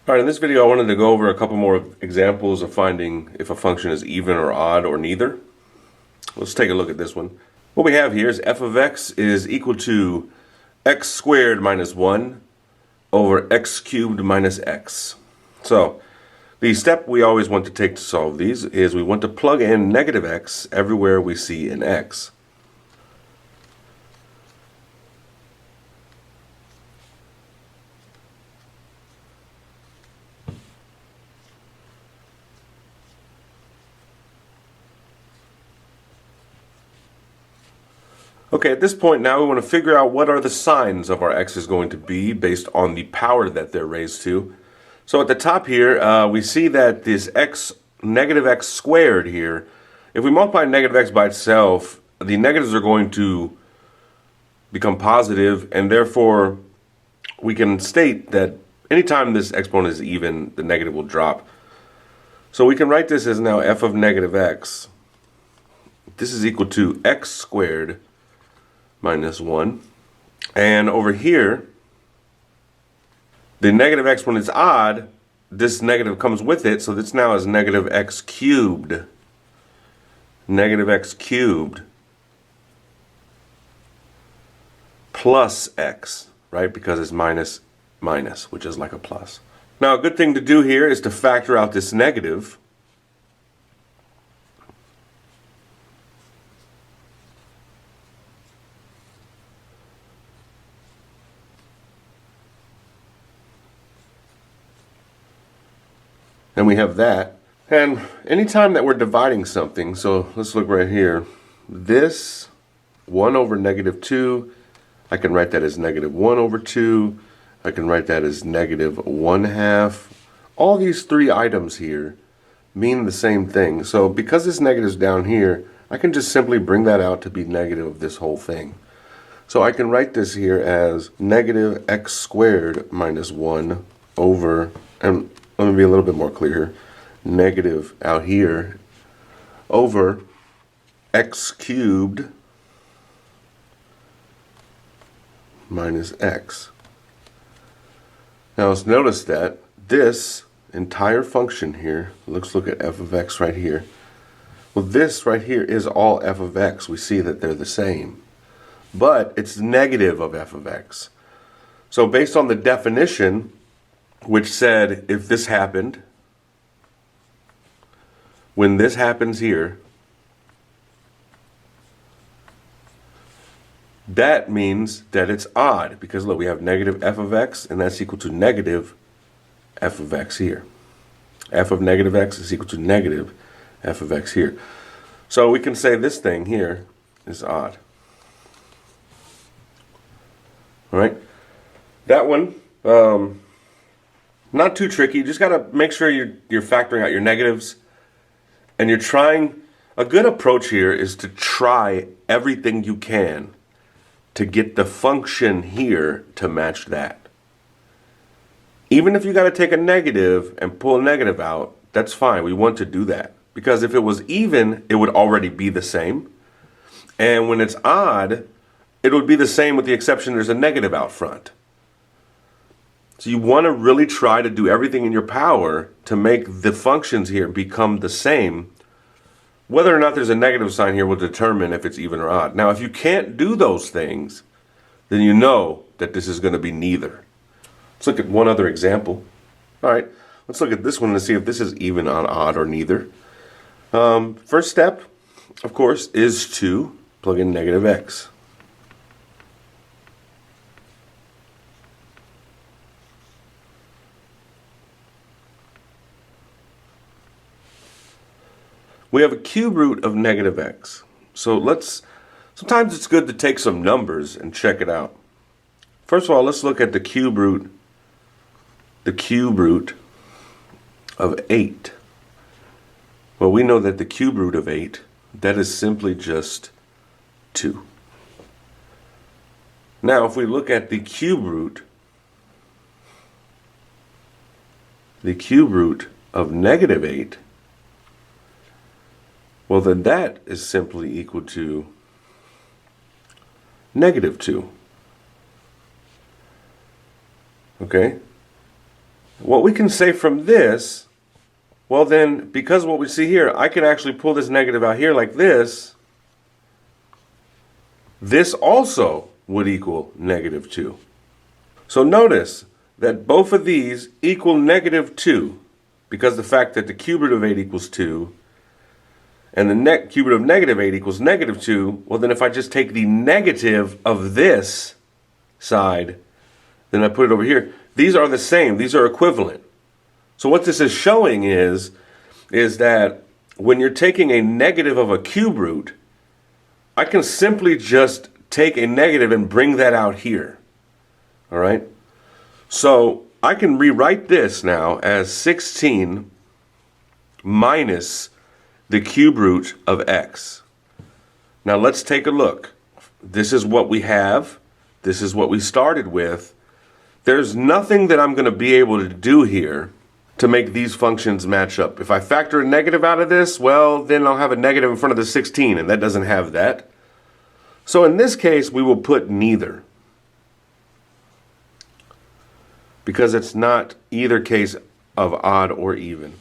Alright, in this video I wanted to go over a couple more examples of finding if a function is even or odd or neither. Let's take a look at this one. What we have here is f of x is equal to x squared minus 1 over x cubed minus x. So the step we always want to take to solve these is we want to plug in negative x everywhere we see an x. Okay, at this point now we want to figure out what are the signs of our x is going to be based on the power that they're raised to. So at the top here, we see that this x, negative x squared here, if we multiply negative x by itself, the negatives are going to become positive, and therefore we can state that anytime this exponent is even, the negative will drop. So we can write this as now f of negative x. This is equal to x squared minus 1. And over here, the negative exponent is odd. This negative comes with it, so this now is negative x cubed. Negative x cubed plus x, right? Because it's minus minus, which is like a plus. Now, a good thing to do here is to factor out this negative. And we have that. And anytime that we're dividing something, so let's look right here. This 1 over negative 2, I can write that as negative 1 over 2. I can write that as negative 1/2. All these three items here mean the same thing. So because this negative is down here, I can just simply bring that out to be negative of this whole thing. So I can write this here as negative x squared minus 1 over, and let me be a little bit more clear here, negative out here over x cubed minus x. Now let's notice that this entire function here, let's look at f of x right here. Well, this right here is all f of x. We see that they're the same, but it's negative of f of x. So based on the definition, which said if this happened, when this happens here, that means that it's odd, because look, we have negative f of x, and that's equal to negative f of x here. F of negative x is equal to negative f of x here. So we can say this thing here is odd. All right, that one, not too tricky. You just got to make sure you're factoring out your negatives, and you're trying. A good approach here is to try everything you can to get the function here to match that. Even if you got to take a negative and pull a negative out, that's fine. We want to do that, because if it was even, it would already be the same. And when it's odd, it would be the same with the exception there's a negative out front. So you want to really try to do everything in your power to make the functions here become the same. Whether or not there's a negative sign here will determine if it's even or odd. Now, if you can't do those things, then you know that this is going to be neither. Let's look at one other example. All right, let's look at this one and see if this is even on odd or neither. First step, of course, is to plug in negative x. We have a cube root of negative x. So sometimes it's good to take some numbers and check it out. First of all, let's look at the cube root of 8. Well, we know that the cube root of 8, that is simply just 2. Now, if we look at the cube root of negative 8, well, then that is simply equal to negative 2. Okay? What we can say from this, well then, because of what we see here, I can actually pull this negative out here like this. This also would equal negative 2. So notice that both of these equal negative 2 because the fact that the cube root of 8 equals 2 and the cube root of negative 8 equals negative 2, well then if I just take the negative of this side, then I put it over here, these are the same, these are equivalent. So what this is showing is that when you're taking a negative of a cube root, I can simply just take a negative and bring that out here. All right? So I can rewrite this now as 16 minus the cube root of x. Now let's take a look. This is what we have. This is what we started with. There's nothing that I'm going to be able to do here to make these functions match up. If I factor a negative out of this, well, then I'll have a negative in front of the 16, and that doesn't have that. So in this case, we will put neither, because it's not either case of odd or even.